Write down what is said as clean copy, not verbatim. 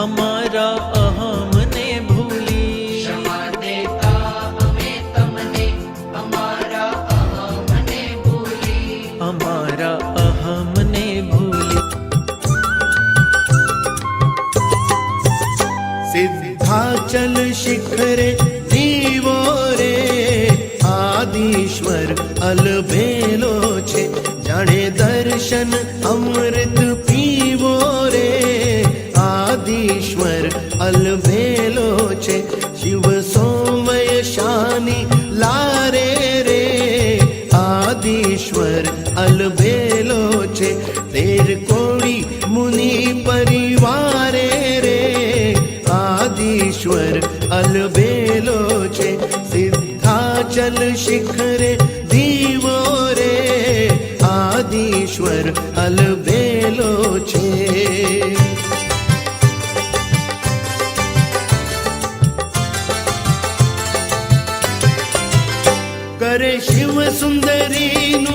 અમારા અહમને ભૂલી. ક્ષમા દેતા અમે તમને અમારા અહમને ભૂલી. અમારા અહમને ભૂલી. સિદ્ધાચલ શિખરે જીવો રે આદિશ્વર અલબેલો છે. જાણે દર્શન અમૃત પીવો રે આદિશ્વર અલબેલો છે. શિવ સોમય શાની લારે રે આદિશ્વર અલબેલો છે. તેર કોડી મુનિ પરિવારે રે આદિશ્વર અલબેલો છે. સિદ્ધાચલ શિખરે દીવો રે આદિશ્વર અલબેલો છે. કરે શિવ સુંદરીનું